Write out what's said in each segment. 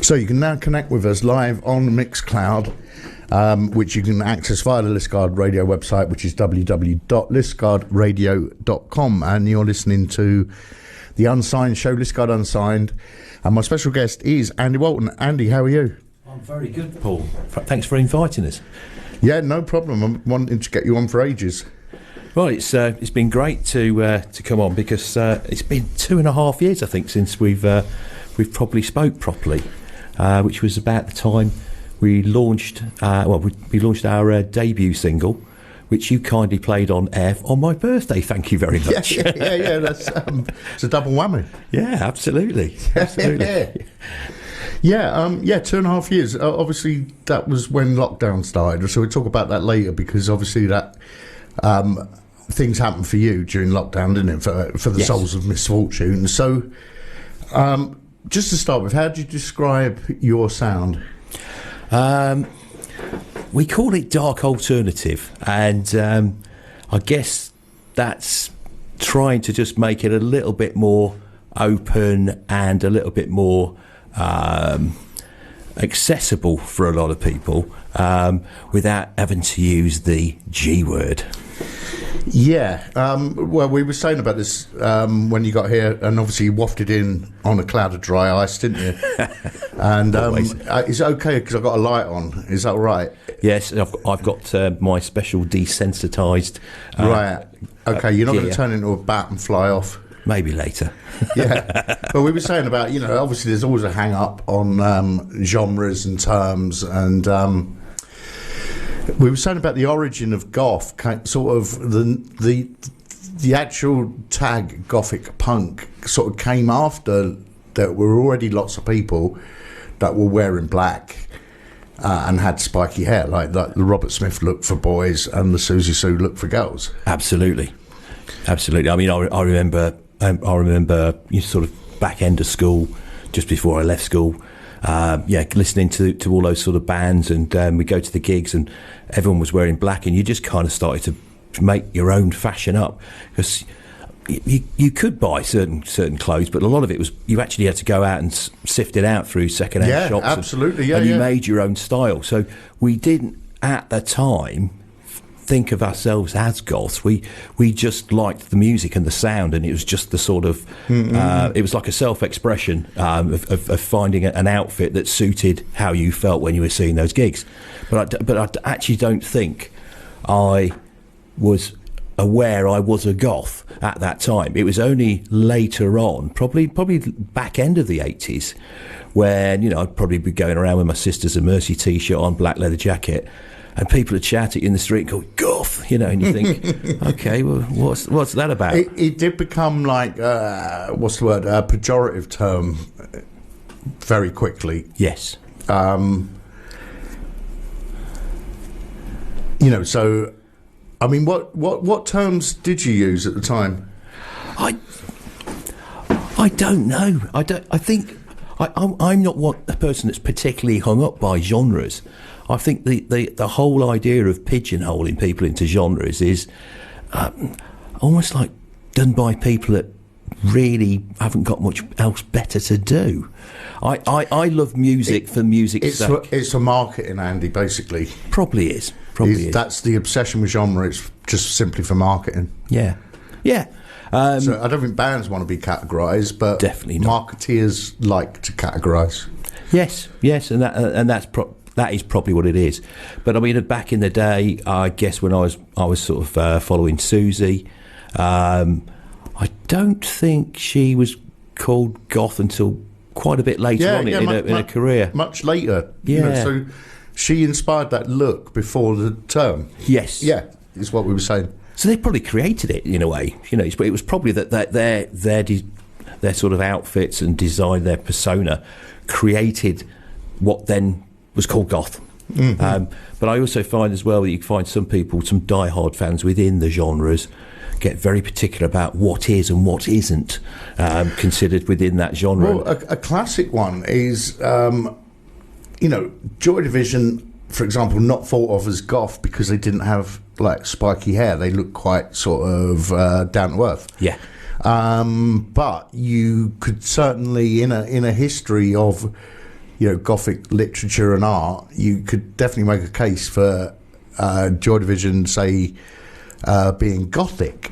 So you can now connect with us live on Mixcloud, which you can access via the Liskeard Radio website, which is www.liskeardradio.com. And you're listening to the Unsigned show, Liskeard Unsigned. And my special guest is Andy Walton. Andy, how are you? I'm very good, Paul. Thanks for inviting us. Yeah, no problem. I'm wanting to get you on for ages. Well, it's been great to come on because it's been 2.5 years, I think, since we've probably spoke properly, which was about the time we launched. We launched our debut single, which you kindly played on air on my birthday. Thank you very much. Yeah. That's it's a double whammy. Yeah, absolutely. Yeah, 2.5 years. Obviously, that was when lockdown started. So we'll talk about that later because obviously that things happened for you during lockdown, didn't it? For the Souls of Misfortune. So, just to start with, how do you describe your sound? We call it dark alternative, and I guess that's trying to just make it a little bit more open and a little bit more accessible for a lot of people without having to use the G word. Yeah, well, we were saying about this when you got here, and obviously you wafted in on a cloud of dry ice, didn't you? And is it okay because I've got a light on? Is that all right? Yes, I've got my special desensitised. Right. Okay, you're not going to turn into a bat and fly off. Maybe later. Yeah. But we were saying about, obviously there's always a hang up on genres and terms, and we were saying about the origin of goth, sort of the actual tag Gothic punk sort of came after there were already lots of people that were wearing black and had spiky hair, like the Robert Smith look for boys and the Susie Sue look for girls. Absolutely. I mean, I remember sort of back end of school, just before I left school, listening to all those sort of bands, and we go to the gigs and everyone was wearing black, and you just kind of started to make your own fashion up, because you could buy certain clothes, but a lot of it was you actually had to go out and sift it out through second-hand shops. Absolutely, and you made your own style. So we didn't at the time think of ourselves as goths. We just liked the music and the sound, and it was just the sort of it was like a self-expression of finding an outfit that suited how you felt when you were seeing those gigs. But I actually don't think I was aware I was a goth at that time. It was only later on, probably back end of the 80s, when I'd probably be going around with my Sisters of Mercy t-shirt on, black leather jacket, and people would shout at you in the street and go, goth, and you think, okay, well, what's that about? It did become like, what's the word, a pejorative term very quickly. Yes. So, I mean, what terms did you use at the time? I don't know. I think I'm not a person that's particularly hung up by genres. I think the whole idea of pigeonholing people into genres is almost like done by people that really haven't got much else better to do. I love music for music's sake. It's for marketing, Andy, basically. Probably is. That's the obsession with genre. It's just simply for marketing. Yeah. So I don't think bands want to be categorised, but definitely not. Marketeers like to categorise. Yes, and that is probably what it is. But I mean, back in the day, I guess when I was sort of following Susie, I don't think she was called goth until quite a bit later on in her career. Much later. Yeah. So she inspired that look before the term. Yes. Yeah, is what we were saying. So they probably created it in a way, but it was probably that their sort of outfits and design, their persona, created what then was called goth. Mm-hmm. But I also find as well that you can find some people, some die-hard fans within the genres, get very particular about what is and what isn't considered within that genre. Well, a classic one is, Joy Division, for example, not thought of as goth because they didn't have like spiky hair. They looked quite sort of down to earth. Yeah. But you could certainly, in a history of Gothic literature and art, you could definitely make a case for Joy Division, say, being Gothic.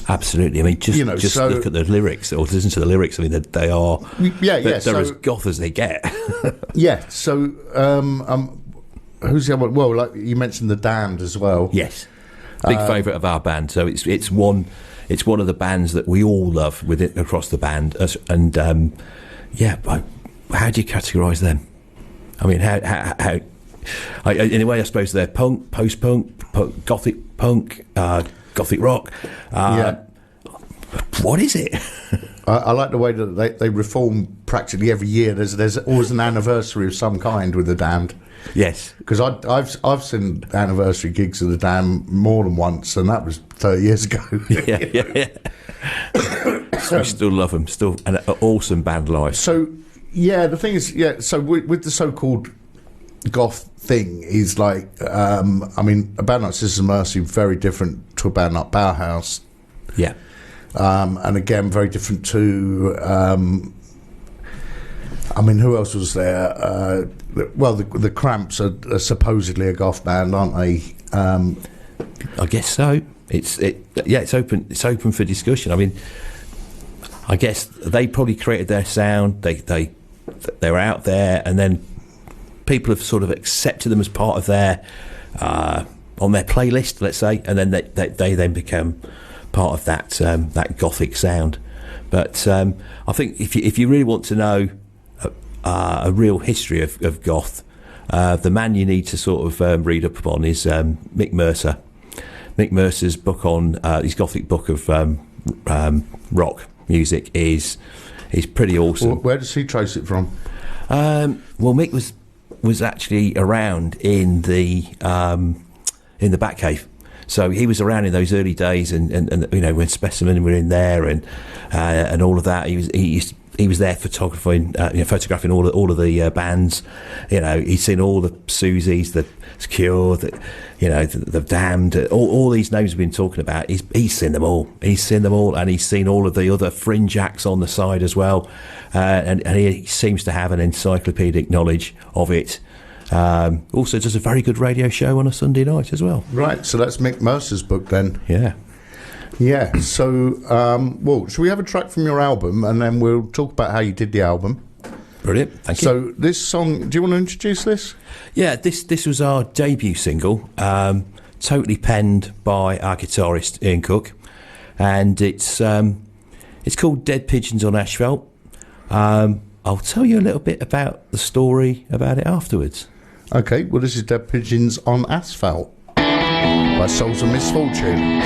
Absolutely. I mean, just look at the lyrics, or listen to the lyrics. I mean, they are they're as goth as they get. Yeah. So, who's the other one? Well, like you mentioned, the Damned as well. Yes, big favourite of our band. So it's one of the bands that we all love with it across the band. And how do you categorise them? I mean, how in a way, I suppose they're punk, post-punk, gothic punk, gothic rock. What is it? I like the way that they reform practically every year. There's always an anniversary of some kind with the Damned. Yes, because I've seen anniversary gigs of the Damned more than once, and that was 30 years ago. yeah. So we still love them. Still an awesome band live. So the thing is, so with the so-called goth thing is like, I mean, a band like Sisters of Mercy, very different to a band like Bauhaus. Yeah. And again, very different to, I mean, who else was there? Well, the Cramps are supposedly a goth band, aren't they? I guess so. It's open. It's open for discussion. I mean, I guess they probably created their sound. They were out there, and then people have sort of accepted them as part of their on their playlist, let's say, and then they then become part of that gothic sound. But I think if you really want to know a real history of goth, the man you need to sort of read up upon is Mick Mercer. Mick Mercer's book on his gothic book of rock music is pretty awesome. Well, where does he trace it from? Well, Mick was actually around in the Batcave. So he was around in those early days, and when Specimen were in there, and all of that. He was there photographing all of the bands. He's seen all the Susies, the Cure, the Damned, all these names we've been talking about. He's seen them all. He's seen them all, and he's seen all of the other fringe acts on the side as well. And he seems to have an encyclopedic knowledge of it. Also does a very good radio show on a Sunday night as well. Right, so that's Mick Mercer's book then. Yeah. So should we have a track from your album, and then we'll talk about how you did the album? Brilliant, thank you. So this song, do you want to introduce this? Yeah, this was our debut single, totally penned by our guitarist Ian Cook, and it's called Dead Pigeons on Asphalt. I'll tell you a little bit about the story about it afterwards. Okay, well, this is Dead Pigeons on Asphalt by Souls of Misfortune.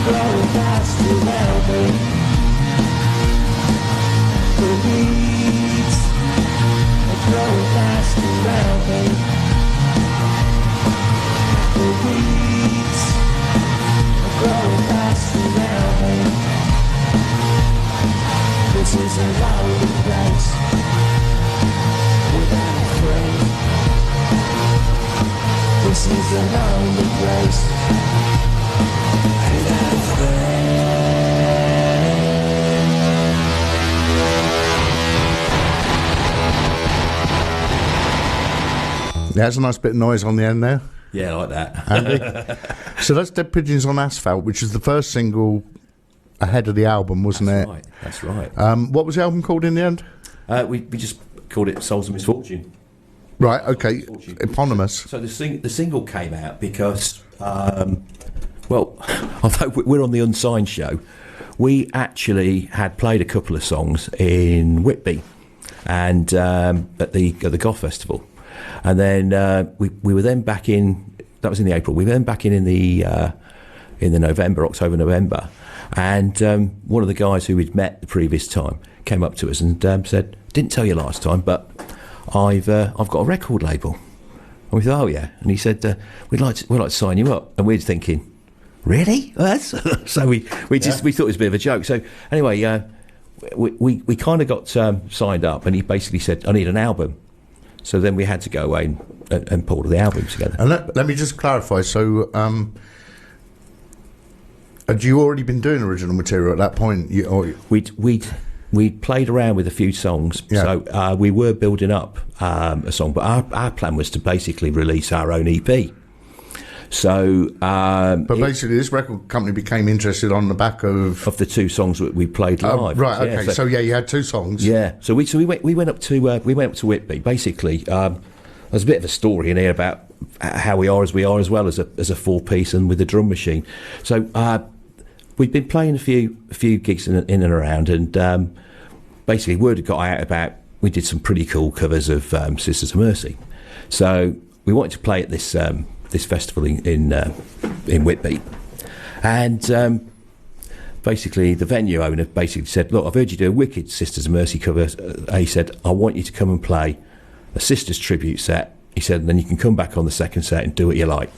Growing fast to help me. fast around me. The weeds are growing fast around me. This is a lonely place without a friend. This is a lonely place without a friend. There's a nice bit of noise on the end there. Yeah, I like that. Andy. So that's Dead Pigeons on Asphalt, which is the first single ahead of the album, wasn't it? Right, that's right. What was the album called in the end? We just called it Souls of Misfortune. Right, okay. Eponymous. So the single came out because, well, although we're on the Unsigned show, we actually had played a couple of songs in Whitby and at the Goth Festival. And then we were then back in. That was in the April. We were then back in the October, November, and one of the guys who we'd met the previous time came up to us and said, "Didn't tell you last time, but I've got a record label." And we thought, "Oh yeah," and he said, "We'd like to sign you up." And we're thinking, "Really?" So we thought it was a bit of a joke. So anyway, we kind of got signed up, and he basically said, "I need an album." So then we had to go away and pull the album together. And let me just clarify. So, had you already been doing original material at that point? We'd played around with a few songs. Yeah. So we were building up a song, but our plan was to basically release our own EP. So, but basically, this record company became interested on the back of the two songs that we played live. Right. Okay. So you had two songs. Yeah. So we went up to Whitby. Basically, there's a bit of a story in here about how we are as well as a 4-piece and with a drum machine. So we'd been playing a few gigs in and around, and basically word had got out about we did some pretty cool covers of Sisters of Mercy. So we wanted to play at this festival in Whitby, and basically the venue owner basically said, "Look, I've heard you do a wicked Sisters of Mercy cover." He said, "I want you to come and play a Sisters tribute set." He said, "And then you can come back on the second set and do what you like."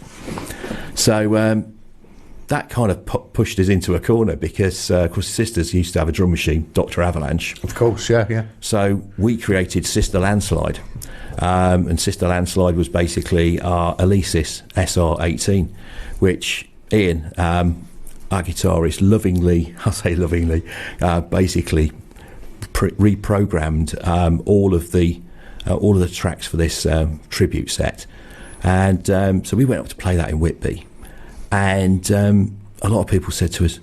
So that kind of pushed us into a corner because, of course, Sisters used to have a drum machine, Dr. Avalanche. Of course, yeah. So we created Sister Landslide. And Sister Landslide was basically our Alesis SR18, which Ian, our guitarist, lovingly, basically reprogrammed all of the tracks for this tribute set. And so we went up to play that in Whitby. And a lot of people said to us,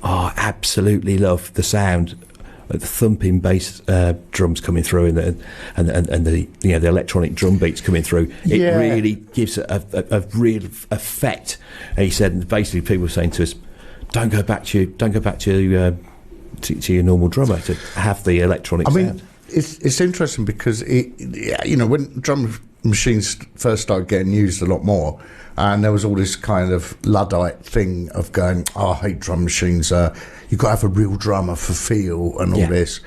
"Oh, I absolutely love the sound, the thumping bass drums coming through, and the the electronic drum beats coming through. It really gives a real effect." And he said, basically, people were saying to us, "Don't go back to your normal drummer to have the electronic sound." I mean, it's interesting because when drum machines first started getting used a lot more, and there was all this kind of Luddite thing of going, "Oh, I hate drum machines. You've got to have a real drummer for feel and all this."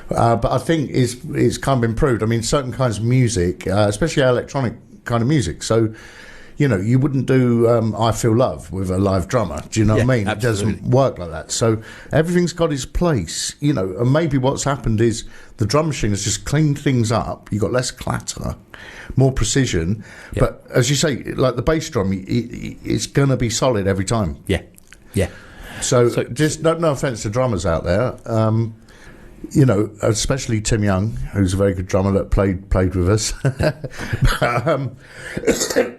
But I think it's kind of improved. I mean, certain kinds of music, especially electronic kind of music. So, you wouldn't do I Feel Love with a live drummer. Do you know what I mean? Absolutely. It doesn't work like that. So everything's got its place, and maybe what's happened is the drum machine has just cleaned things up. You've got less clatter, more precision. Yeah. But as you say, like the bass drum, it's going to be solid every time. Yeah. So just no offence to drummers out there, especially Tim Young, who's a very good drummer that played with us.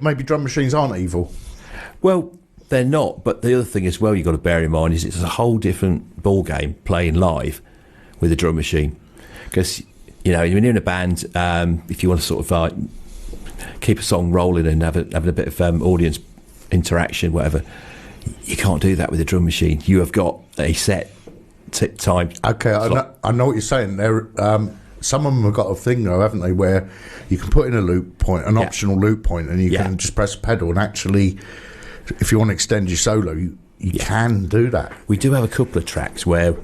Maybe drum machines aren't evil. Well, they're not. But the other thing as well you've got to bear in mind is it's a whole different ball game playing live with a drum machine. Because when you're in a band, if you want to sort of keep a song rolling and having a bit of audience interaction, whatever, you can't do that with a drum machine. You have got a set time. Okay, I know what you're saying. There, some of them have got a thing though, haven't they, where you can put in a loop point, an optional loop point, and you can just press a pedal. And actually, if you want to extend your solo, you can do that. We do have a couple of tracks where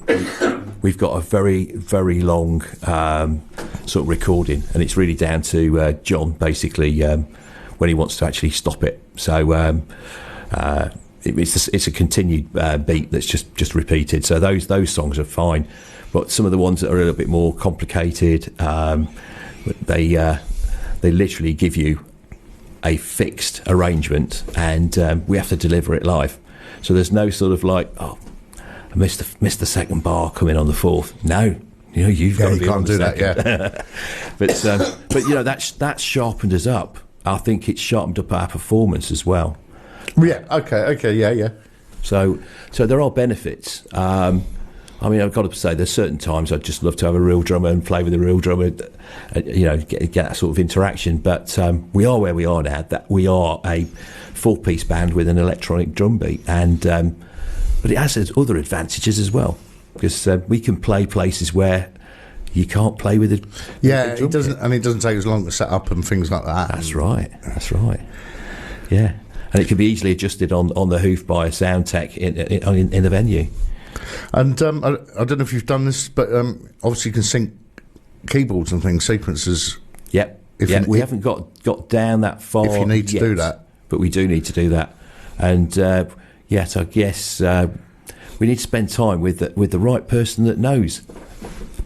we've got a very, very long sort of recording, and it's really down to John, basically, when he wants to actually stop it. So it's a continued beat that's just repeated. So those songs are fine, but some of the ones that are a little bit more complicated, they literally give you a fixed arrangement, and we have to deliver it live. So there's no sort of like, oh, I missed the second bar coming on the fourth. No, you've got to be on the second. Yeah. but that sharpened us up. I think it sharpened up our performance as well. Yeah. Okay. Yeah. So there are benefits. I've got to say, there's certain times I'd just love to have a real drummer and play with a real drummer, get that sort of interaction. But we are where we are now. That we are a 4-piece band with an electronic drum beat, and but it has its other advantages as well, because we can play places where you can't play with it. Yeah, it doesn't, and it doesn't take as long to set up and things like that. That's right. Yeah, and it can be easily adjusted on the hoof by a sound tech in the venue. And I don't know if you've done this, but obviously you can sync keyboards and things, sequences. Yep. We haven't got down that far. If you need to do that, but we do need to do that. And yes, I guess we need to spend time with the right person that knows.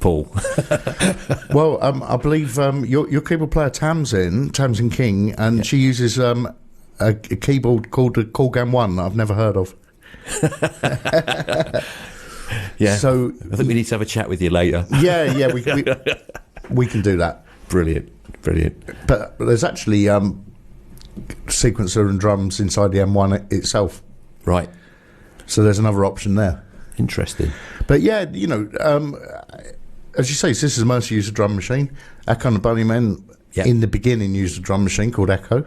Paul. Well, I believe your keyboard player Tamsin King, and she uses a keyboard called the Corgan One that I've never heard of. Yeah. So I think we need to have a chat with you later. Yeah, we can do that. Brilliant. But there's actually sequencer and drums inside the M1 itself. Right. So there's another option there. Interesting. But yeah, as you say, Sisters Mercy used a drum machine. Echo and the Bunnymen in the beginning used a drum machine called Echo.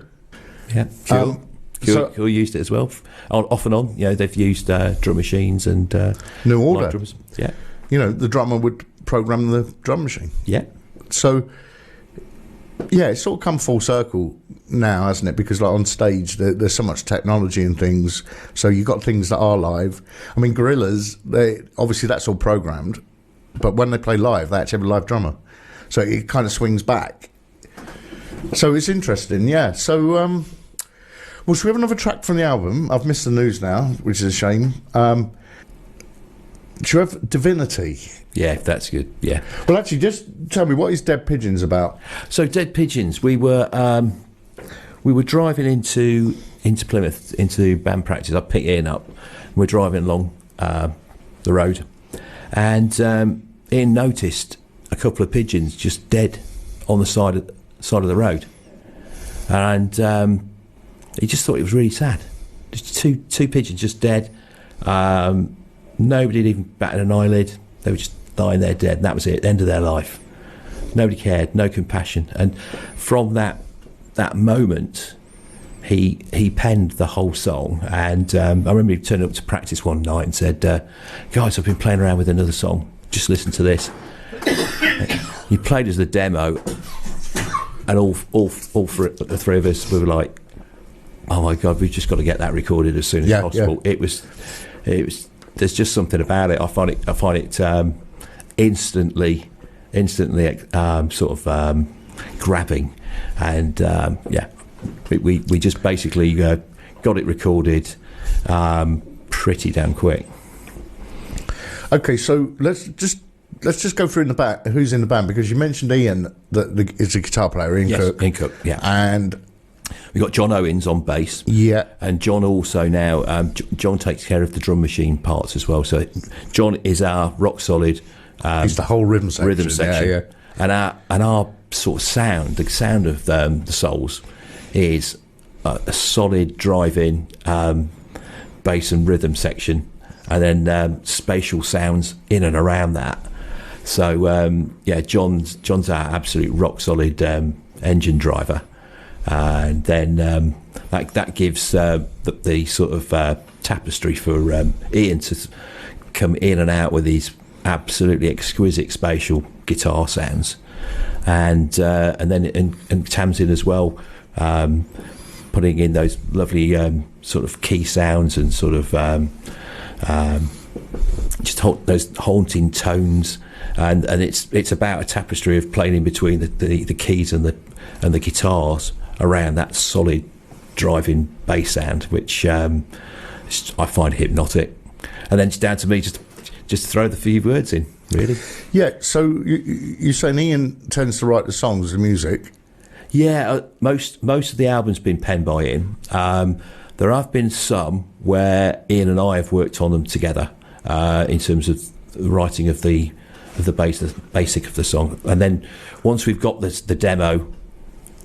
Yeah. Cool used it as well, off and on. They've used drum machines and New Order. Drums. Yeah. The drummer would program the drum machine. Yeah. So, yeah, it's sort of come full circle now, hasn't it? Because like on stage, there's so much technology and things. So you've got things that are live. I mean, Gorillaz, obviously that's all programmed, but when they play live, they actually have a live drummer. So it kind of swings back. So it's interesting, yeah. So, well, should we have another track from the album? I've missed the news now, which is a shame. Should we have Divinity? Yeah, that's good, yeah. Well, actually, just tell me, what is Dead Pigeons about? So Dead Pigeons, we were driving into Plymouth, into band practice. I picked Ian up, and we're driving along the road, and Ian noticed a couple of pigeons just dead on the side of the road, and he just thought it was really sad. Just two pigeons just dead. Nobody had even batted an eyelid. They were just lying there dead, and that was it. End of their life. Nobody cared. No compassion. And from that moment, he penned the whole song. And I remember he turned up to practice one night and said, "Guys, I've been playing around with another song. Just listen to this." He played us the demo, and all the three of us we were like, "Oh my God, we've just got to get that recorded as soon as possible." Yeah. It was. There's just something about it. I find it instantly sort of grabbing, and we just basically got it recorded pretty damn quick. Okay, so let's just go through in the back who's in the band, because you mentioned Ian that is a guitar player, Ian Cook, yeah, and we've got John Owens on bass, and John also now John takes care of the drum machine parts as well. So John is our rock solid. He's the whole rhythm section. Yeah. And our sort of sound, the sound of the Souls, is a solid drive-in bass and rhythm section, and then spatial sounds in and around that. So John's our absolute rock solid engine driver. And then that gives the sort of tapestry for Ian to come in and out with these absolutely exquisite spatial guitar sounds, and then Tamsin as well, putting in those lovely sort of key sounds and sort of those haunting tones, and it's about a tapestry of playing in between the keys and the guitars around that solid driving bass sound, which I find hypnotic. And then it's down to me just to throw the few words in, really. Yeah, so you're saying Ian tends to write the songs, the music? Yeah, most of the album's been penned by Ian. There have been some where Ian and I have worked on them together in terms of the writing of the basic of the song. And then once we've got the demo,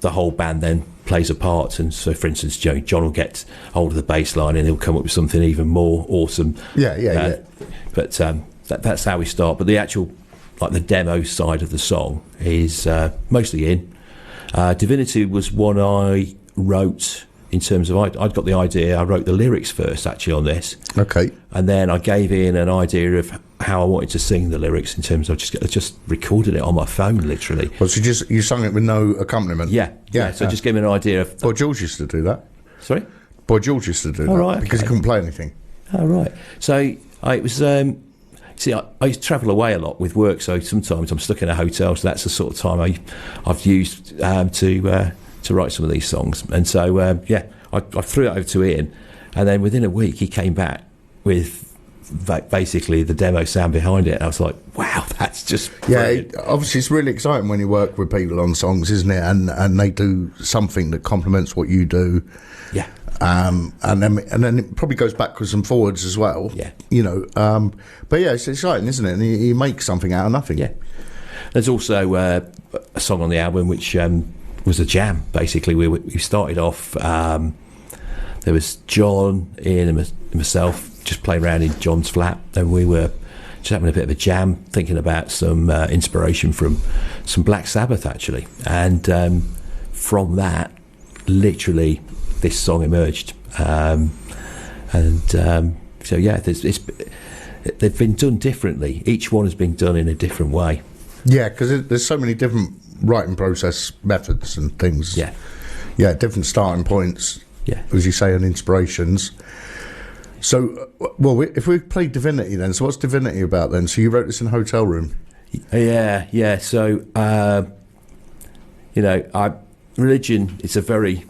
the whole band then plays a part. And so, for instance, John will get hold of the bass line and he'll come up with something even more awesome. Yeah. But that's how we start. But the actual, like the demo side of the song is mostly Ian. Divinity was one I wrote in terms of I'd got the idea. I wrote the lyrics first, actually, on this. Okay. And then I gave Ian an idea of how I wanted to sing the lyrics in terms of just recorded it on my phone, literally. Well, so you sung it with no accompaniment? Yeah. So just give me an idea of... Boy George used to do that. Sorry? Boy George used to do that. Right, because he couldn't play anything. Oh, right. So it was... See, I used to travel away a lot with work, so sometimes I'm stuck in a hotel, so that's the sort of time I've used to write some of these songs. And so, I threw it over to Ian, and then within a week he came back with basically the demo sound behind it, and I was like, wow, that's just brilliant. Obviously it's really exciting when you work with people on songs, isn't it? And they do something that complements what you do. Yeah. And then it probably goes backwards and forwards as well. Yeah. But yeah, it's exciting, isn't it? And you make something out of nothing. Yeah. There's also a song on the album which was a jam. Basically, we started off. There was John, Ian, and myself just playing around in John's flat, and we were just having a bit of a jam, thinking about some inspiration from some Black Sabbath, actually, and from that, literally, this song emerged. So yeah, they've been done differently. Each one has been done in a different way. Yeah, because there's so many different writing process methods and things. Yeah, different starting points. Yeah, as you say, and inspirations. So, well, if we play Divinity then, so what's Divinity about then? So you wrote this in a hotel room? Yeah. So, religion, it's a very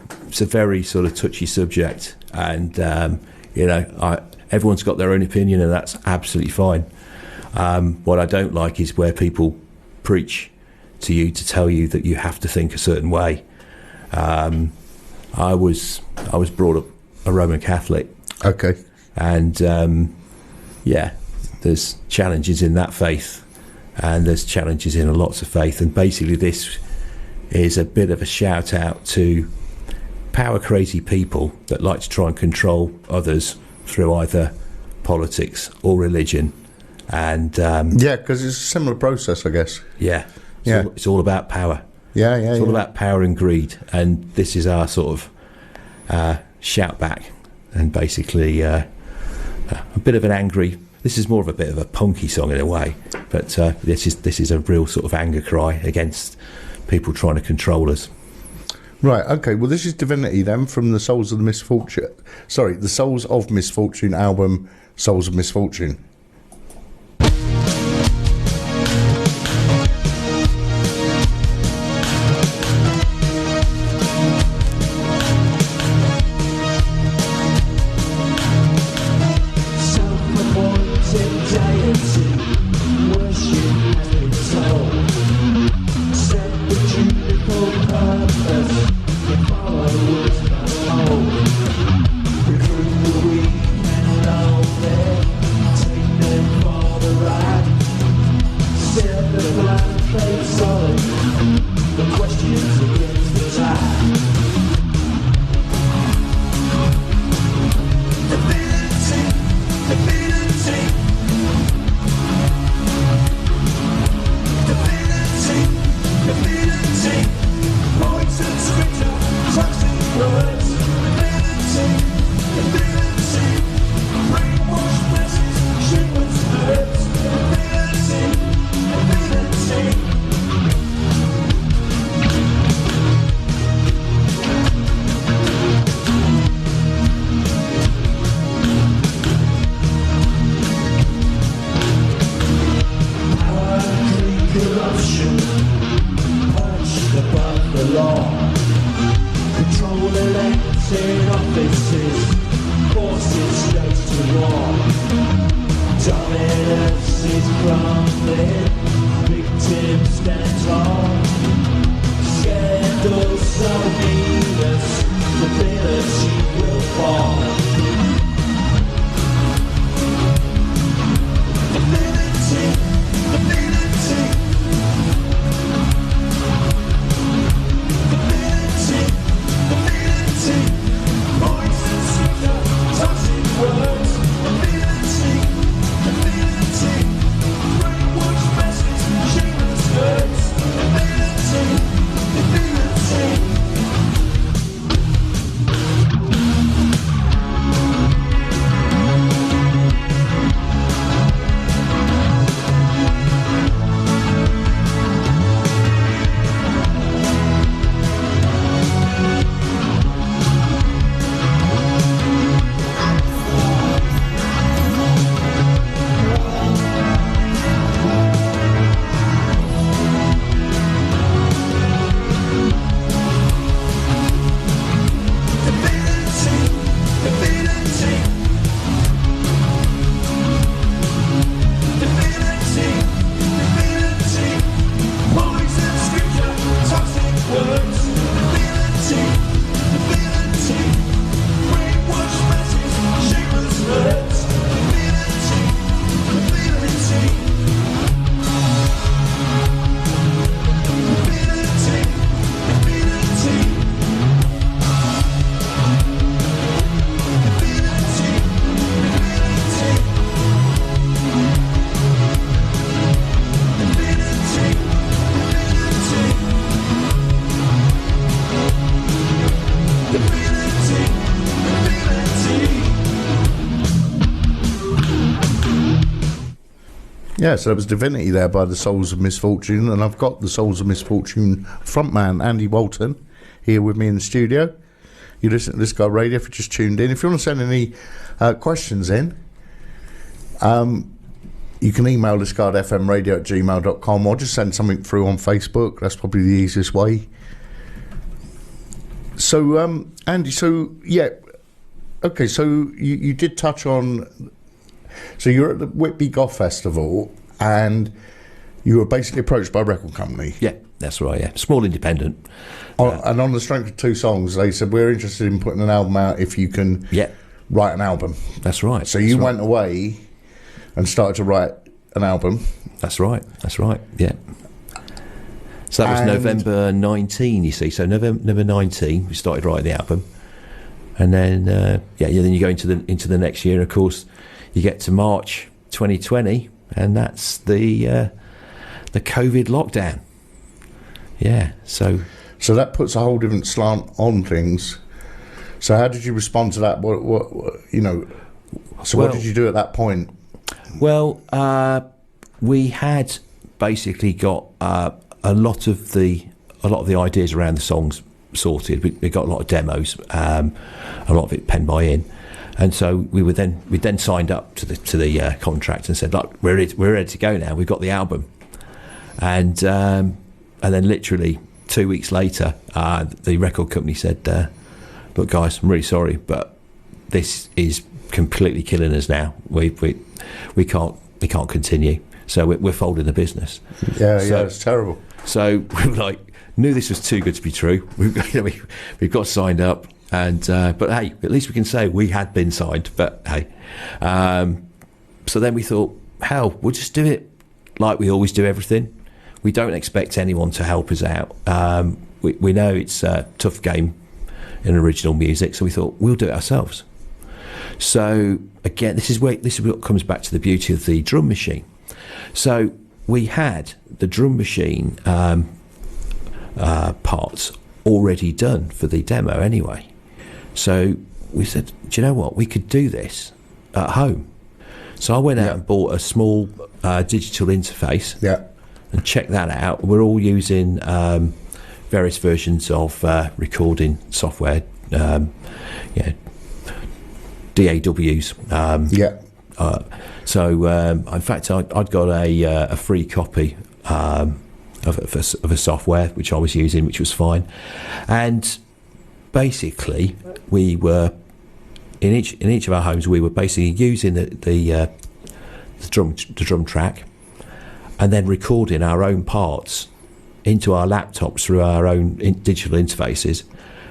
sort of touchy subject, and everyone's got their own opinion, and that's absolutely fine. What I don't like is where people preach to you to tell you that you have to think a certain way. I was brought up a Roman Catholic. Okay. And there's challenges in that faith, and there's challenges in lots of faith, and basically this is a bit of a shout out to power crazy people that like to try and control others through either politics or religion. And because it's a similar process, I guess. It's all about power. It's all about power and greed, and this is our sort of shout back, and basically a bit of an angry. This is more of a bit of a punky song in a way, but this is a real sort of anger cry against people trying to control us. Right. Okay. Well, this is Divinity then, from the Souls of Misfortune album, Souls of Misfortune. Take law. Control elected offices, forces straight to war. Dominance is crumbling, victims stand tall. Scandals so heinous, the village will fall. Ability, ability, ability, ability, poison sugar, toxic words, ability, ability, brainwash message, shameless words, ability, ability. Yeah, so that was Divinity there by the Souls of Misfortune, and I've got the Souls of Misfortune frontman Andy Walton here with me in the studio. You listen to Liskeard Radio if you just tuned in. If you want to send any questions in, you can email liskeardfmradio@gmail.com or just send something through on Facebook. That's probably the easiest way. So, Andy, so, yeah, okay, so you did touch on... So you're at the Whitby Goth Festival and you were basically approached by a record company. Yeah, that's right, yeah. Small independent. And on the strength of 2 songs, they said, we're interested in putting an album out if you can write an album. That's right. So you went away and started to write an album. That's right, yeah. So that was November 19, you see. So November 19, we started writing the album. And then, then you go into the next year, and of course... You get to March 2020, and that's the COVID lockdown. Yeah, so that puts a whole different slant on things. So how did you respond to that? What you know? So what did you do at that point? Well, we had basically got a lot of the ideas around the songs sorted. We got a lot of demos, a lot of it penned by in. And so we then signed up to the contract and said, look, we're ready to go now. We've got the album, and then literally 2 weeks later, the record company said, look, guys, I'm really sorry, but this is completely killing us now. We can't continue. So we're folding the business. Yeah, it's terrible. So we were like, knew this was too good to be true. We've got signed up. And but hey, at least we can say we had been signed. But hey, so then we thought, hell, we'll just do it like we always do everything. We don't expect anyone to help us out. We know it's a tough game in original music, so we thought we'll do it ourselves. So again, this is what comes back to the beauty of the drum machine. So we had the drum machine parts already done for the demo anyway. So we said, do you know what? We could do this at home. So I went out and bought a small digital interface and checked that out. We're all using various versions of recording software, DAWs. So in fact, I'd got a free copy of a software which I was using, which was fine. And basically, we were in each of our homes. We were basically using the drum track, and then recording our own parts into our laptops through our own digital interfaces,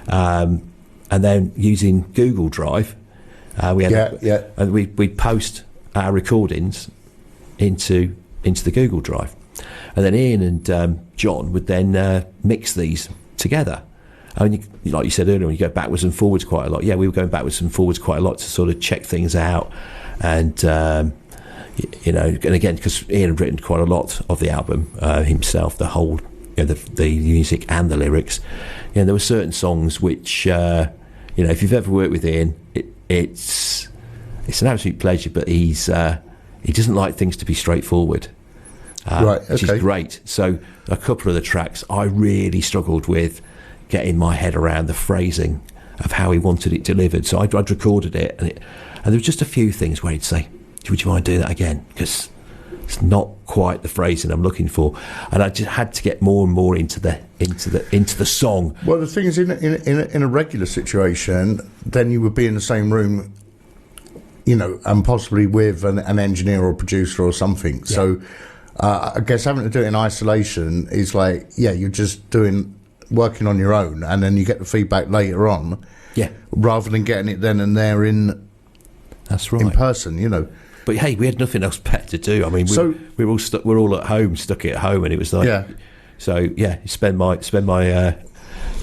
and then using Google Drive. And we'd post our recordings into the Google Drive, and then Ian and John would then mix these together. I mean, like you said earlier, when you go backwards and forwards quite a lot. Yeah, we were going backwards and forwards quite a lot to sort of check things out, and and again, because Ian had written quite a lot of the album himself, the whole, the music and the lyrics. There were certain songs which, if you've ever worked with Ian, it's an absolute pleasure. But he doesn't like things to be straightforward, which is great. So a couple of the tracks I really struggled with getting my head around the phrasing of how he wanted it delivered. So I'd recorded it, and there were just a few things where he'd say, "Would you mind doing that again? Because it's not quite the phrasing I'm looking for." And I just had to get more and more into the song. Well, the thing is, in a regular situation, then you would be in the same room, and possibly with an engineer or producer or something. Yeah. So I guess having to do it in isolation is like, you're just working on your own, and then you get the feedback later on. Yeah. Rather than getting it then and there That's right. in person, But hey, we had nothing else better to do. I mean, we're all stuck. We're all at home, stuck at home, and it was like, spend my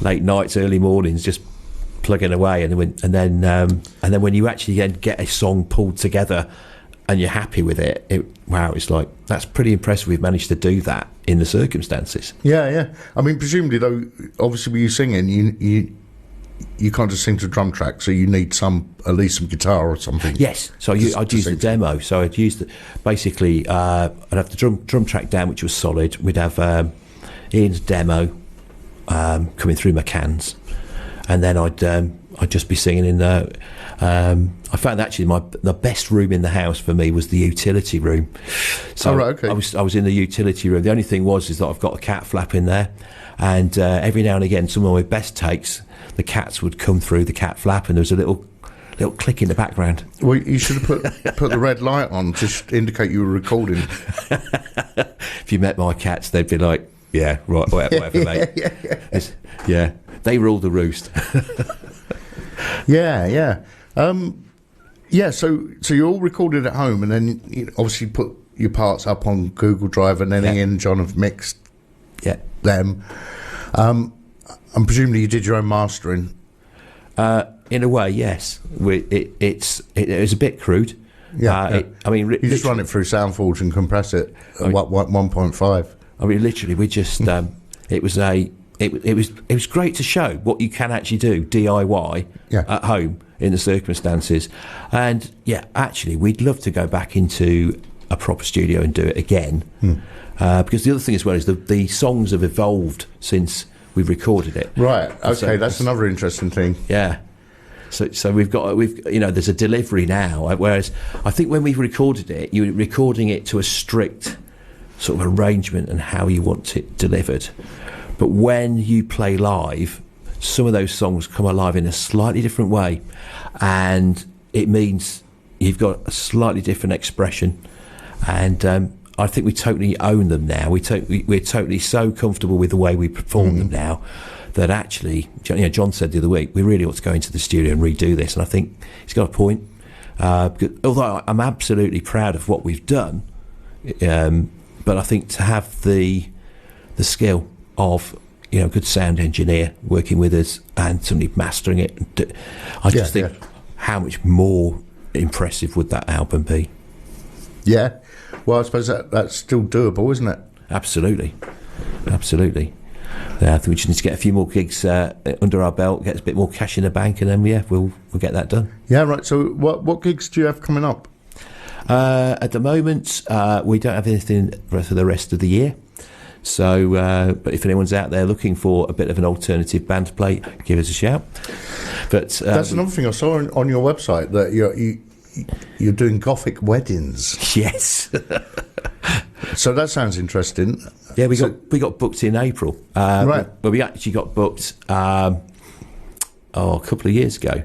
late nights, early mornings, just plugging away, and then when you actually then get a song pulled together and you're happy with it, it's like, that's pretty impressive. We've managed to do that in the circumstances. Yeah. I mean, presumably though, obviously, when you're singing, you can't just sing to a drum track, so you need at least some guitar or something. Yes, so I'd use the demo. So I'd use basically, I'd have the drum track down, which was solid. We'd have Ian's demo coming through my cans, and then I'd just be singing in the. I found actually the best room in the house for me was the utility room. So I was in the utility room. The only thing is that I've got a cat flap in there, and every now and again, some of my best takes, the cats would come through the cat flap, and there was a little click in the background. Well, you should have put the red light on to indicate you were recording. If you met my cats, they'd be like, "Yeah, right, whatever, mate." Yeah, they rule the roost. Yeah. So you all recorded at home, and then you obviously put your parts up on Google Drive, and then Ian and John have mixed them. And presumably you did your own mastering. In a way, yes. It was a bit crude. Yeah. You just run it through SoundForge and compress it at 1.5. I mean, literally, we just it was great to show what you can actually do DIY at home in the circumstances. And actually, we'd love to go back into a proper studio and do it again. Because the other thing as well is the songs have evolved since we've recorded it. Right. Okay, so that's another interesting thing. Yeah. So we've there's a delivery now. Whereas I think when we recorded it, you were recording it to a strict sort of arrangement and how you want it delivered. But when you play live, some of those songs come alive in a slightly different way, and it means you've got a slightly different expression. And I think we totally own them now. We're totally so comfortable with the way we perform them now that actually, John said the other week, we really ought to go into the studio and redo this. And I think he's got a point. Although I'm absolutely proud of what we've done, but I think to have the skill of good sound engineer working with us and somebody mastering it, I just think how much more impressive would that album be? Yeah. Well, I suppose that's still doable, isn't it? Absolutely. I think we just need to get a few more gigs under our belt, get a bit more cash in the bank, and then we'll get that done. Yeah, right. So what gigs do you have coming up? At the moment, we don't have anything for the rest of the year. So, but if anyone's out there looking for a bit of an alternative band to play, give us a shout. But that's another thing I saw on your website, that you're doing Gothic weddings. Yes. So that sounds interesting. Yeah, we got booked in April. Right. But we actually got booked a couple of years ago.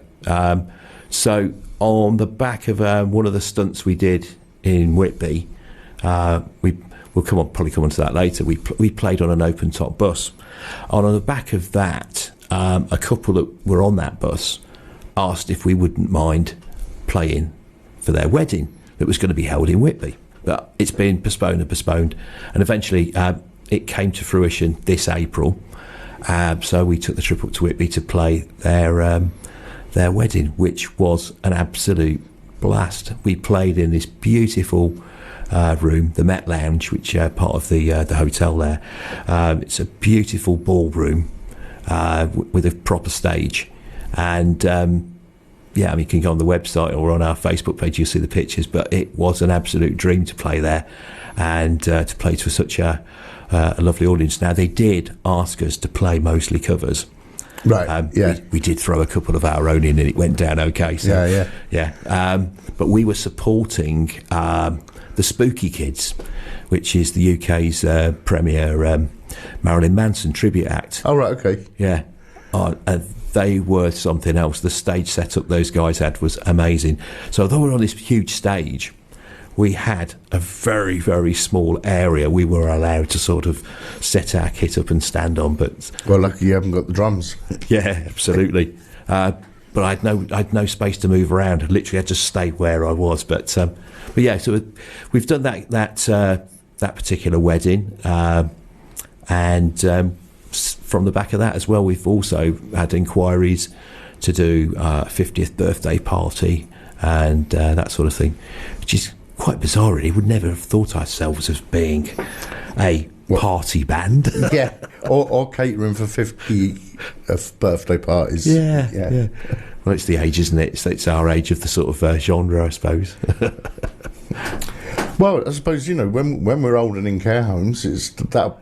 So on the back of one of the stunts we did in Whitby, we'll probably come on to that later. We played on an open top bus. On the back of that, a couple that were on that bus asked if we wouldn't mind playing for their wedding that was going to be held in Whitby. But it's been postponed, and eventually it came to fruition this April. So we took the trip up to Whitby to play their wedding, which was an absolute blast. We played in this beautiful room, the Met Lounge, which part of the hotel there. It's a beautiful ballroom with a proper stage, and you can go on the website or on our Facebook page, you'll see the pictures. But it was an absolute dream to play there, and to play to such a lovely audience. Now, they did ask us to play mostly covers. Right. We did throw a couple of our own in, and it went down okay. So, but we were supporting the Spooky Kids, which is the UK's premier Marilyn Manson tribute act. Oh, right, okay. Yeah. They were something else. The stage setup those guys had was amazing. So although we're on this huge stage, we had a very, very small area we were allowed to sort of set our kit up and stand on. But well, lucky you haven't got the drums. Yeah, absolutely. But I had no space to move around. I literally had to stay where I was. But yeah, so we've done that particular wedding, and from the back of that as well, we've also had inquiries to do a 50th birthday party and that sort of thing, which is quite bizarre, really. We'd never have thought ourselves as being a party band. Yeah, or catering for 50 birthday parties. Yeah. Well, it's the age, isn't it? It's our age of the sort of genre, I suppose. Well, I suppose, when we're old and in care homes, it's that,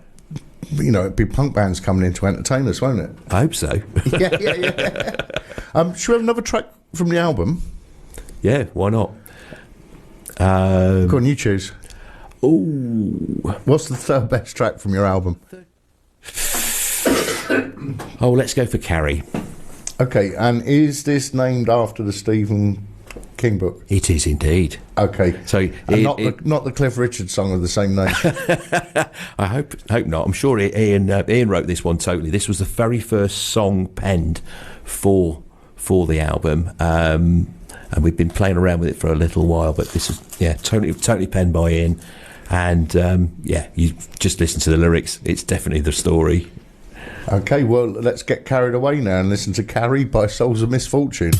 it'd be punk bands coming in to entertain us, won't it? I hope so. Yeah. Should we have another track from the album? Yeah, why not? Go on, you choose. Ooh. What's the third best track from your album? Let's go for Carrie. Okay, and is this named after the Stephen King book? It is indeed. Okay, so not the Cliff Richard song of the same name. I hope not. I'm sure Ian wrote this one totally. This was the very first song penned for the album, and we've been playing around with it for a little while. But this is totally penned by Ian, and you just listen to the lyrics. It's definitely the story. Okay, well, let's get carried away now and listen to Carrie by Souls of Misfortune.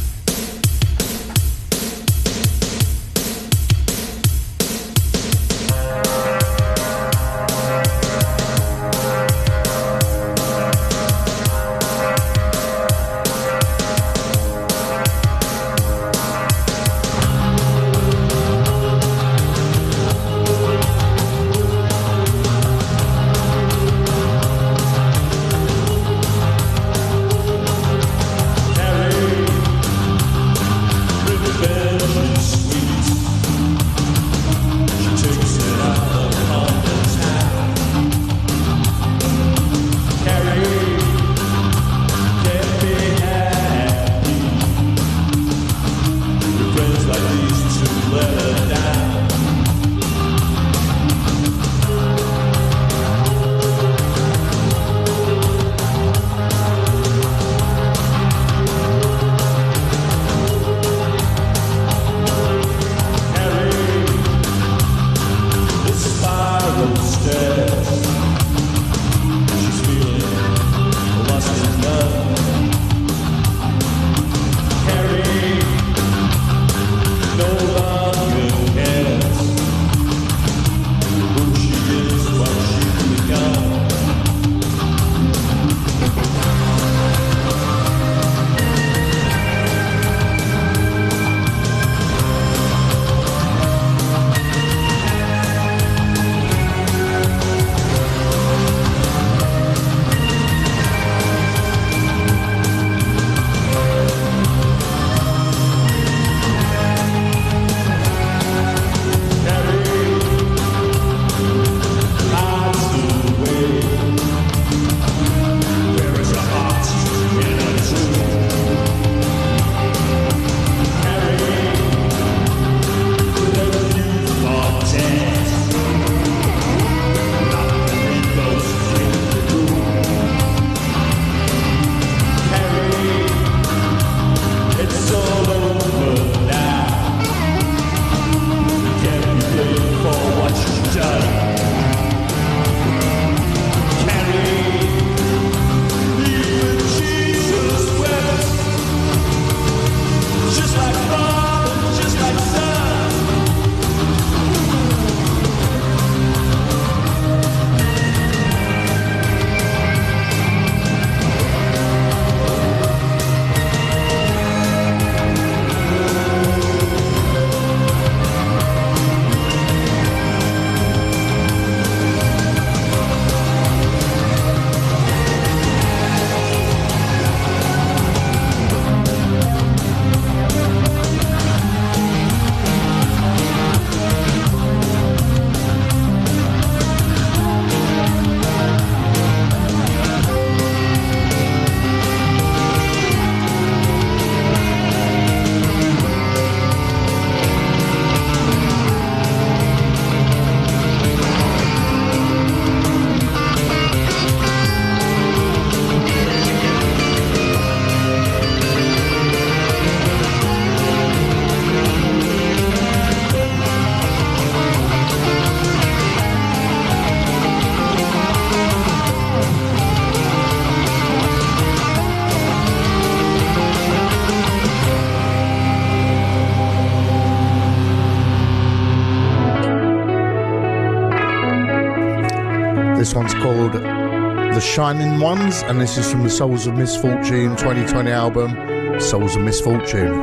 This one's called The Shining Ones, and this is from the Souls of Misfortune 2020 album, Souls of Misfortune.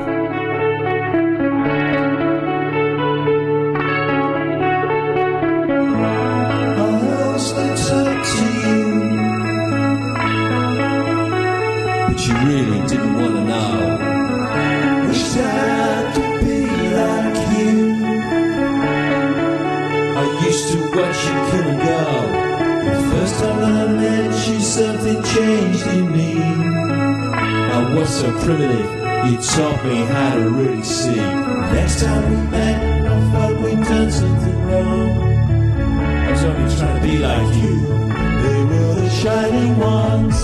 You really didn't want to know. Wished I could be like you. I used to watch you come and go. The first time I met you, something changed in me. I was so primitive, you taught me how to really see. Next time we met, I thought we'd done something wrong. I was only trying to be like you. They were the shining ones.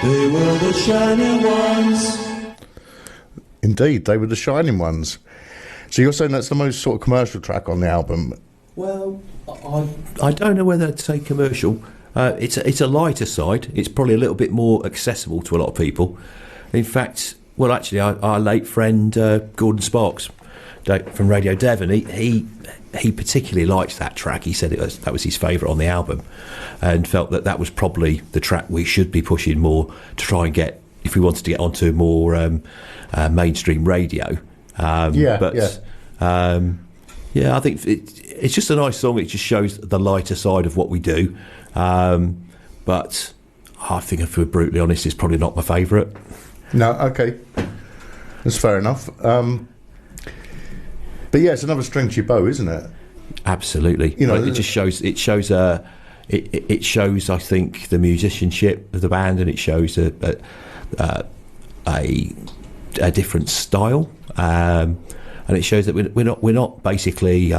They were the shining ones. Indeed, they were the shining ones. So you're saying that's the most sort of commercial track on the album? Well, I don't know whether to say commercial. It's a lighter side. It's probably a little bit more accessible to a lot of people. In fact, well, actually, our late friend Gordon Sparks from Radio Devon, he particularly liked that track. He said that was his favourite on the album, and felt that was probably the track we should be pushing more to try and get, if we wanted to get onto more mainstream radio. Yeah, I think it's just a nice song. It just shows the lighter side of what we do. But I think, if we're brutally honest, it's probably not my favourite. No, okay. That's fair enough. But yeah, it's another string to your bow, isn't it? Absolutely. You know, it just shows. It shows. It shows. I think the musicianship of the band, and it shows a different style, and it shows that we're not basically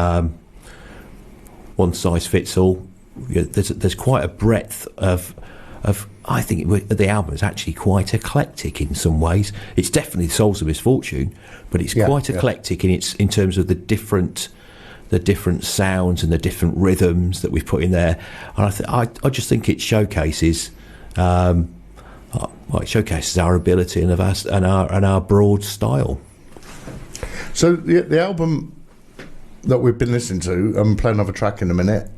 one size fits all. There's quite a breadth of. I think the album is actually quite eclectic in some ways. It's definitely Souls of Misfortune, but it's quite eclectic in terms of the different sounds and the different rhythms that we've put in there. And I just think it showcases our ability and our broad style. So the album that we've been listening to, I'm play another track in a minute.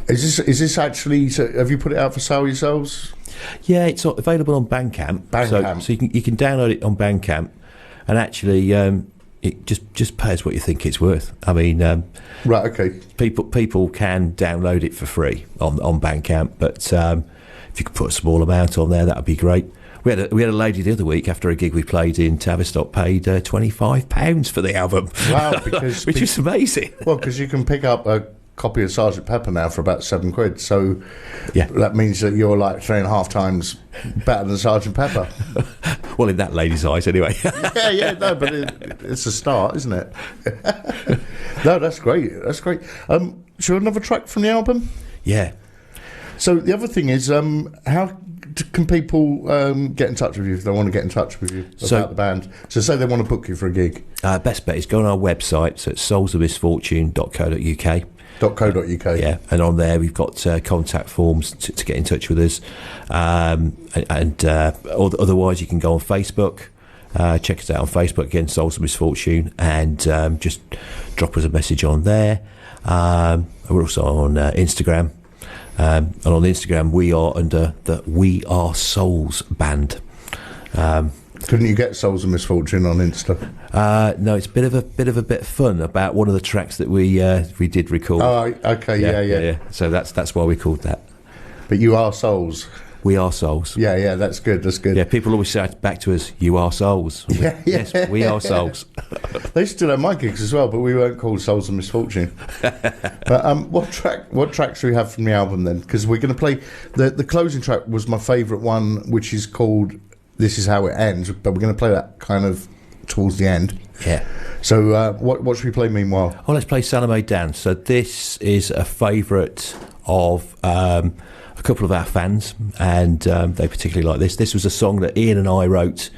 Is this actually? So have you put it out for sale yourselves? Yeah, it's available on Bandcamp. So you can download it on Bandcamp, and actually, it just pays what you think it's worth. I mean, right, okay. People can download it for free on Bandcamp, but if you could put a small amount on there, that would be great. We had a lady the other week after a gig we played in Tavistock paid £25 for the album. Wow, which is amazing. Well, because you can pick up a copy of Sgt. Pepper now for about £7. So that means that you're like 3.5 times better than Sgt. Pepper. Well, in that lady's eyes, anyway. No, but it's a start, isn't it? No, that's great. That's great. Should another track from the album? Yeah. So the other thing is, how can people get in touch with you if they want to get in touch with you about the band? So say they want to book you for a gig. Best bet is go on our website, so it's soulsofmisfortune.co.uk. .co.uk. And on there we've got contact forms to get in touch with us, and otherwise you can go on Facebook, check us out on Facebook again, Souls of Misfortune, and just drop us a message on there. We're also on Instagram, and on Instagram we are under the We Are Souls band. Couldn't you get Souls of Misfortune on Insta? No, it's a bit of fun about one of the tracks that we did record. Oh, okay, yeah. So that's why we called that. But You Are Souls. We Are Souls. Yeah, that's good. Yeah, people always say back to us, "You are Souls." Yes, we are Souls. They still have my gigs as well, but we weren't called Souls of Misfortune. But what tracks do we have from the album then? Because we're going to play the closing track was my favourite one, which is called This Is How It Ends, but we're going to play that kind of towards the end. Yeah. So what should we play meanwhile? Oh, let's play Salome Dance. So this is a favourite of a couple of our fans, and they particularly like this. This was a song that Ian and I wrote,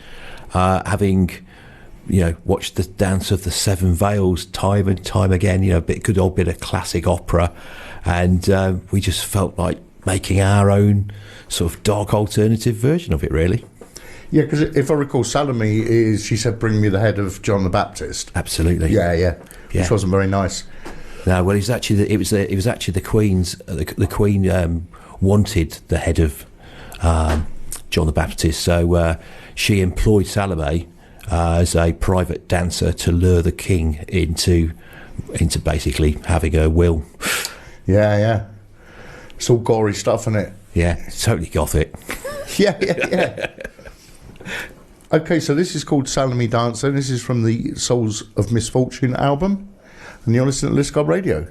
having watched the Dance of the Seven Veils time and time again. Good old bit of classic opera, and we just felt like making our own sort of dark alternative version of it, really. Yeah, because if I recall, Salome she said, "Bring me the head of John the Baptist." Absolutely. Yeah. Which wasn't very nice. No, well, it was actually the Queen's. The Queen wanted the head of John the Baptist, so she employed Salome as a private dancer to lure the king into basically having her will. Yeah. It's all gory stuff, isn't it? Yeah, it's totally Gothic. Yeah. Okay, so this is called Salome Dancer. This is from the Souls of Misfortune album, and you're listening to Liskeard Radio.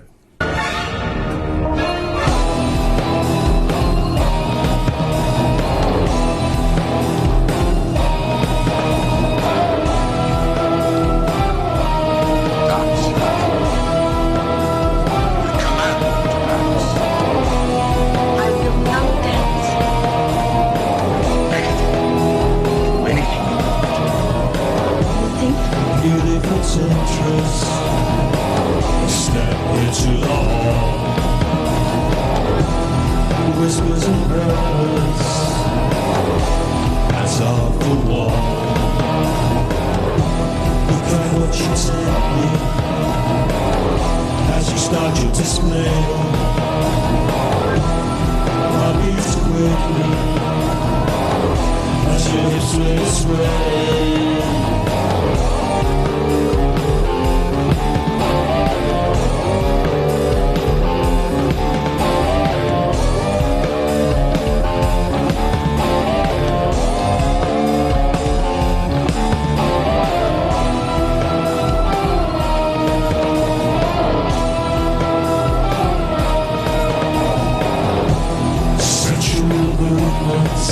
hearts.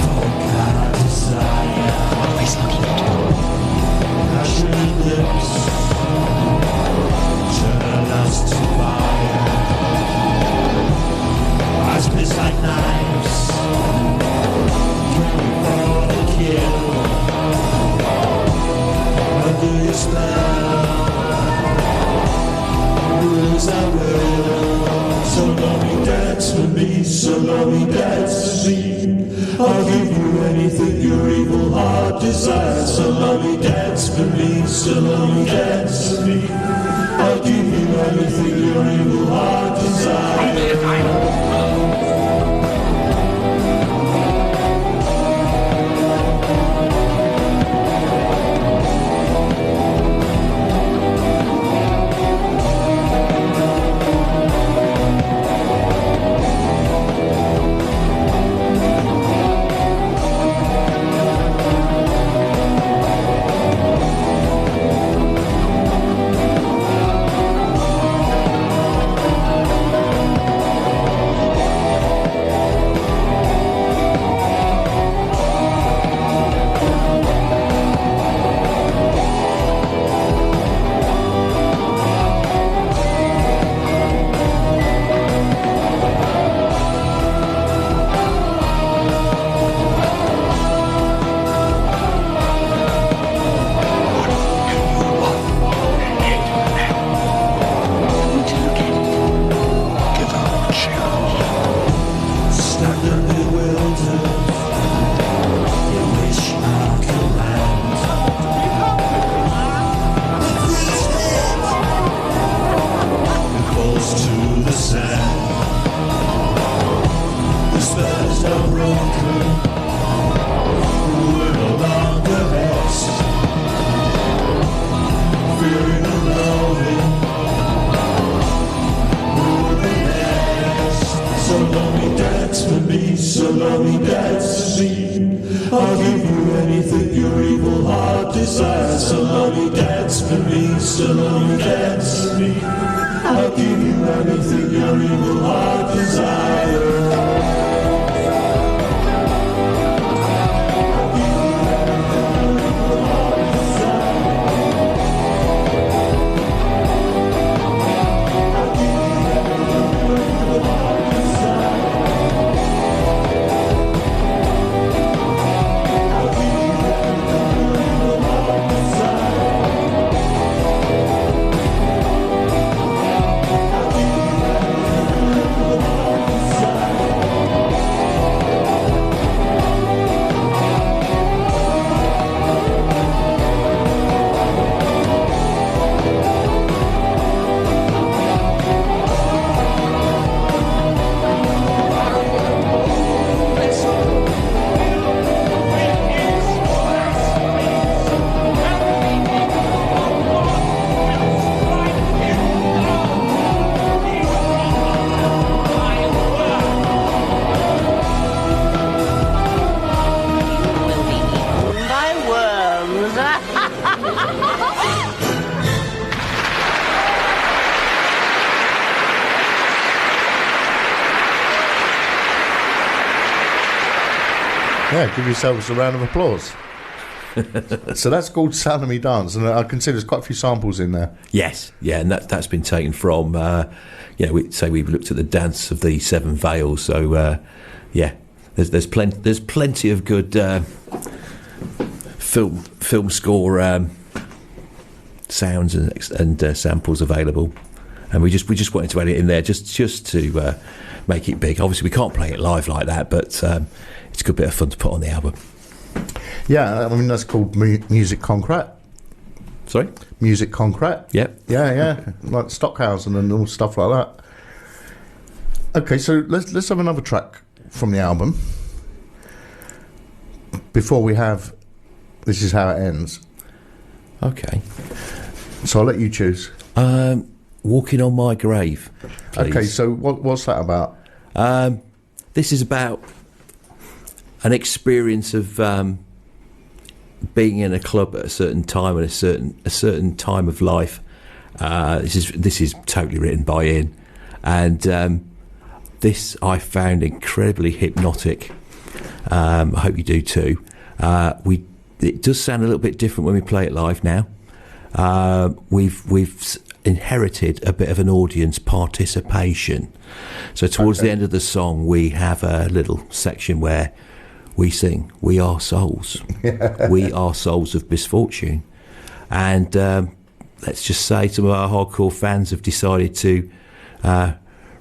Forgot desire. Always looking at me. Passionate lips. Turn us to fire. Eyes pierced like knives. Going for the kill. Under your spell. Lose I will. So long me dance for me. So long me dance for me. I'll give you anything your evil heart desires. So long me dance for me. So long me dance for me. I'll give you anything your evil heart desires. Yeah, give yourselves a round of applause. So that's called Sound of Me Dance, and I consider there's quite a few samples in there. Yes, yeah, and that's been taken from, we've looked at the dance of the Seven Veils, so, there's plenty of good film score sounds and samples available, and we just wanted to add it in there just to make it big. Obviously, we can't play it live like that, but it's a good bit of fun to put on the album. Yeah, I mean, that's called Music Concrete. Sorry? Music Concrete. Yep. Yeah, like Stockhausen and all stuff like that. Okay, so let's have another track from the album before we have This Is How It Ends. Okay. So I'll let you choose. Walking on My Grave, please. Okay, so what's that about? This is about an experience of being in a club at a certain time and a certain time of life. This is totally written by Ian, and this I found incredibly hypnotic. I hope you do too. It does sound a little bit different when we play it live now. We've inherited a bit of an audience participation. So towards the end of the song, we have a little section where we sing, "We are souls. We are souls of misfortune." And let's just say some of our hardcore fans have decided to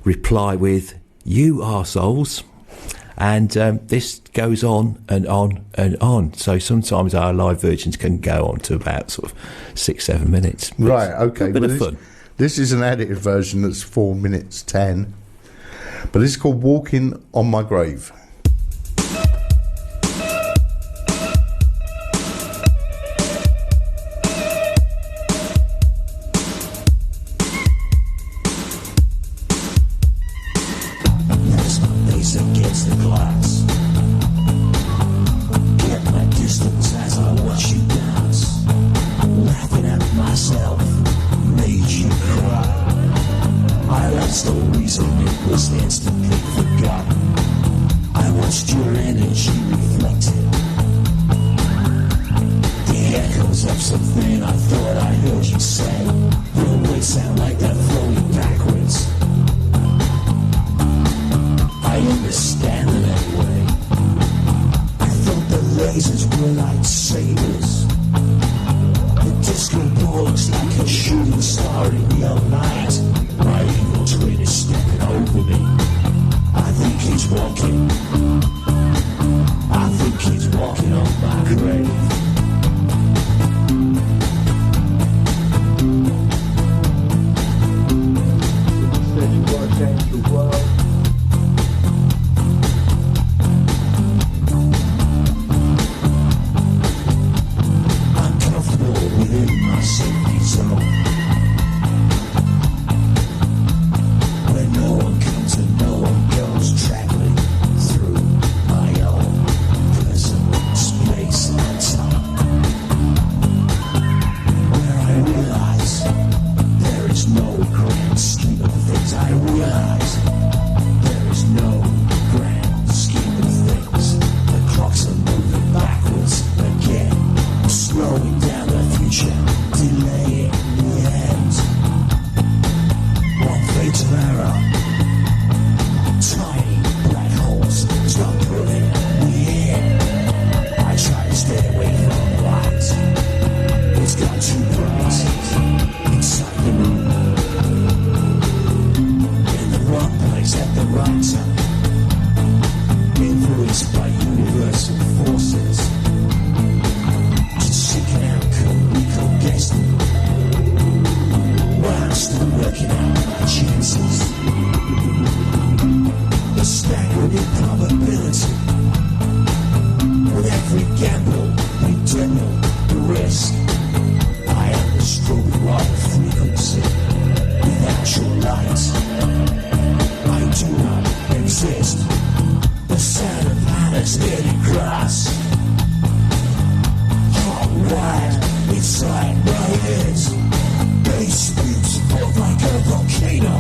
reply with, "You are souls." And this goes on and on and on. So sometimes our live versions can go on to about sort of 6-7 minutes. Right, okay. A bit of fun. This is an edited version that's 4 minutes 10. But this is called "Walking on My Grave." Against the glass, get my distance as I watch you dance, laughing at myself, made you cry. I lost the reason, it was instantly forgotten. I watched your energy reflected, the echoes of something I thought I heard you say. Your words sound like they're flowing backwards. I understand it anyway. I thought the lasers were lightsabers. The disco ball looks like a shooting star in your night. My evil twin is stepping over me. I think he's walking. I think he's walking on my grave. Said you want to change the world. Safety zone, where no one comes and no one goes, traveling through my own personal space and time, where I realize there is no grand scheme of things. I realize there is no grand scheme of things. The clocks are moving backwards again, slowing down the future, delaying the end. One fatal error, tiny black holes start pulling me in. I try to stay away from the light. It's got too bright inside the room, in the wrong place at the right time, influenced by universal forces. Seeking out co-guessing, while I'm still working out my chances. The staggering improbability. With every gamble, we double the risk. I am the strobe light frequency. Without your light, I do not exist. The sound of hammers hitting grass. Right inside my ears, bass speaks forth like a volcano.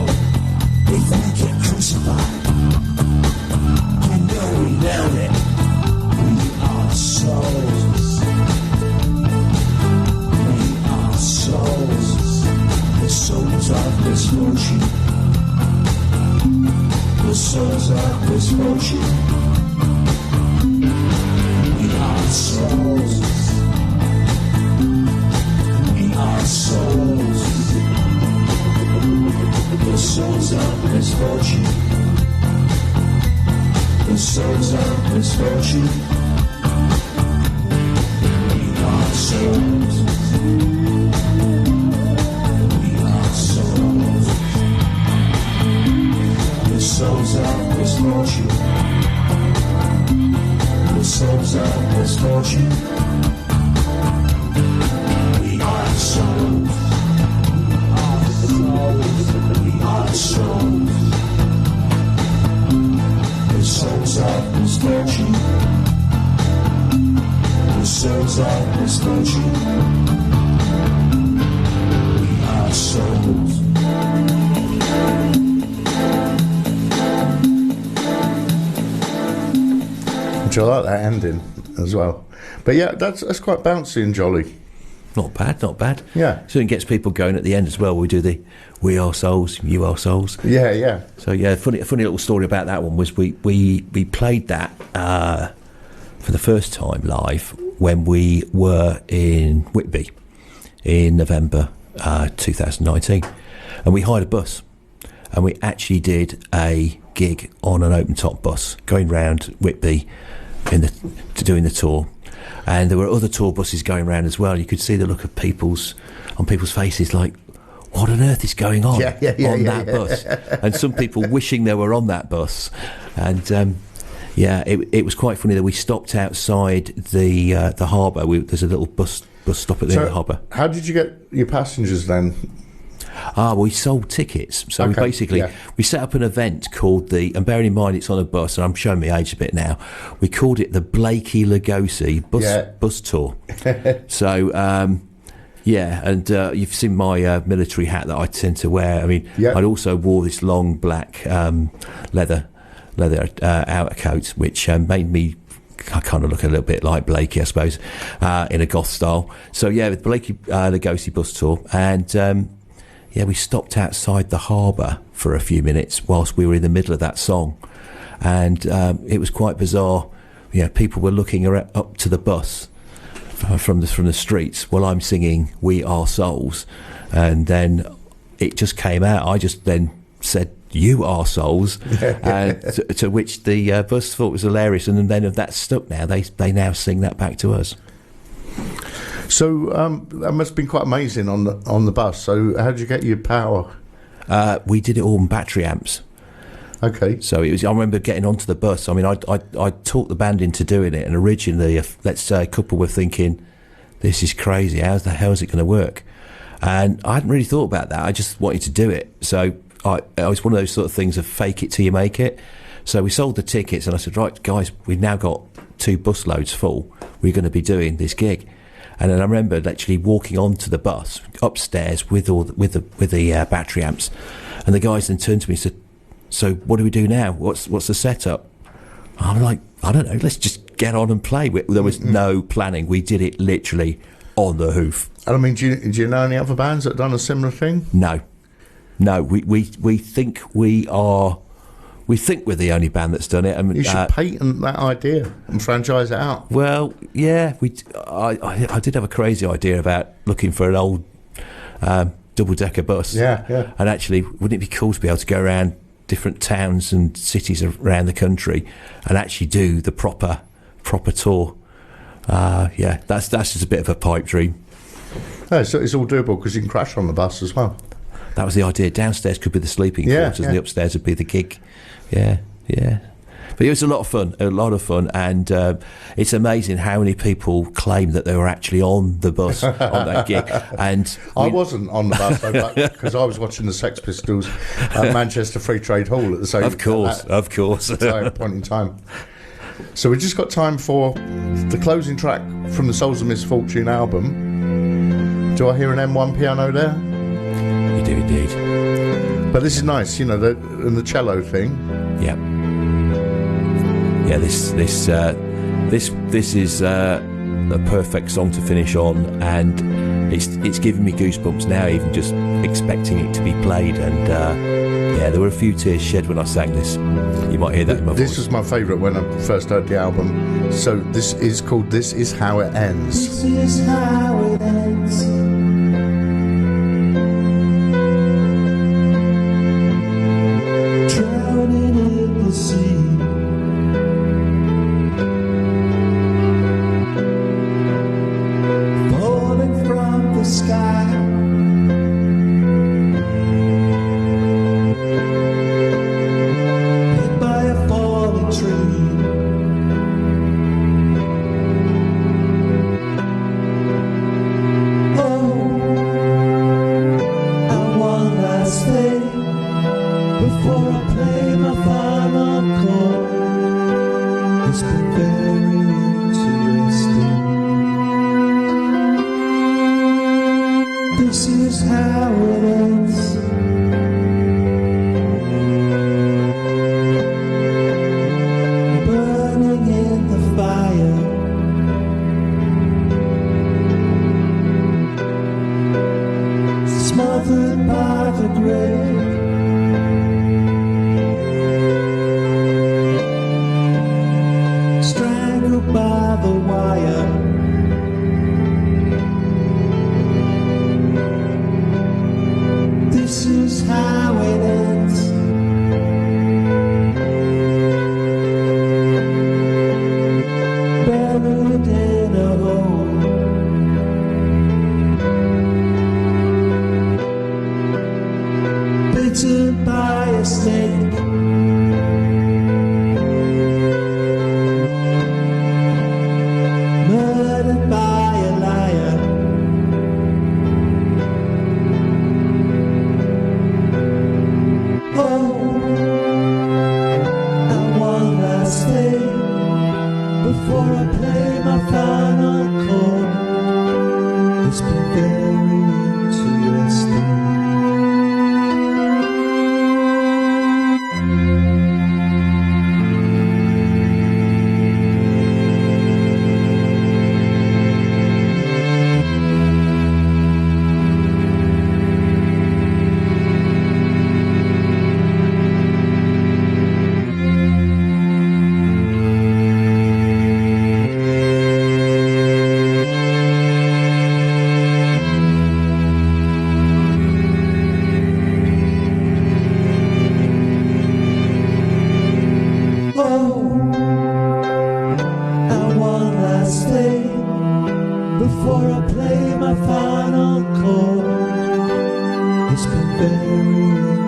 If we get crucified, you know we nailed it. We are souls. We are souls. The souls of misfortune. The souls of misfortune. We are souls. Our souls, the souls of misfortune, the souls of misfortune. We are souls, we are souls, the souls of misfortune, the souls of misfortune. Souls, we are souls, the souls of misfortune, the souls of misfortune. We are souls. I like that ending as well. But yeah, that's quite bouncy and jolly. Not bad, not bad. Yeah. So it gets people going at the end as well. We do the "We Are Souls, You Are Souls." Yeah, yeah. So yeah, funny little story about that one was we played that for the first time live when we were in Whitby in November 2019, and we hired a bus, and we actually did a gig on an open top bus going round Whitby doing the tour. And there were other tour buses going around as well. You could see the look of people's faces, like, what on earth is going on that bus? And some people wishing they were on that bus. And it was quite funny that we stopped outside the harbour. There's a little bus stop at the end of the harbour. How did you get your passengers then? We sold tickets. So we basically we set up an event called and bearing in mind it's on a bus, and I'm showing my age a bit now, we called it the Blakey Lugosi bus tour. So and you've seen my military hat that I tend to wear. I mean, I also wore this long black leather outer coat, which made me kind of look a little bit like Blakey, I suppose, in a goth style. So the Blakey Lugosi bus tour, and we stopped outside the harbour for a few minutes whilst we were in the middle of that song, and it was quite bizarre. People were looking up to the bus from the streets while I'm singing "We Are Souls," and then it just came out. I just then said, "You are souls," to which the bus thought was hilarious, and then that stuck. Now they now sing that back to us. So that must have been quite amazing on the bus. So how did you get your power? We did it all on battery amps. Okay. So it was. I remember getting onto the bus. I mean, I talked the band into doing it, and originally, let's say, a couple were thinking, "This is crazy. How the hell is it going to work?" And I hadn't really thought about that. I just wanted to do it. So I was one of those sort of things of fake it till you make it. So we sold the tickets, and I said, "Right, guys, we've now got 2 bus loads full. We're going to be doing this gig." And then I remember actually walking onto the bus upstairs with the battery amps, and the guys then turned to me and said, "So what do we do now? What's the setup?" I'm like, "I don't know. Let's just get on and play." There was no planning. We did it literally on the hoof. And I mean, do you know any other bands that have done a similar thing? No. We think we're the only band that's done it. I mean, you should patent that idea and franchise it out. Well, yeah, I did have a crazy idea about looking for an old double-decker bus. Yeah. And actually, wouldn't it be cool to be able to go around different towns and cities around the country and actually do the proper tour? That's just a bit of a pipe dream. No, so it's all doable because you can crash on the bus as well. That was the idea. Downstairs could be the sleeping quarters, and the upstairs would be the gig. Yeah. But it was a lot of fun, and it's amazing how many people claim that they were actually on the bus on that gig. And I wasn't on the bus because I was watching the Sex Pistols at Manchester Free Trade Hall at the same. Of course. Point in time. So we just got time for the closing track from the Souls of Misfortune album. Do I hear an M1 piano there? You do indeed. But this is nice, and the cello thing. Yeah. This is a perfect song to finish on, and it's giving me goosebumps now, even just expecting it to be played. And there were a few tears shed when I sang this. You might hear that in my voice. This was my favourite when I first heard the album. So this is called "This Is How It Ends." This is how it ends. Drowning in the sea. Falling from the sky. Hit by a falling tree. before I play my final chord. It's been very interesting. Before I play my final chord, it's been very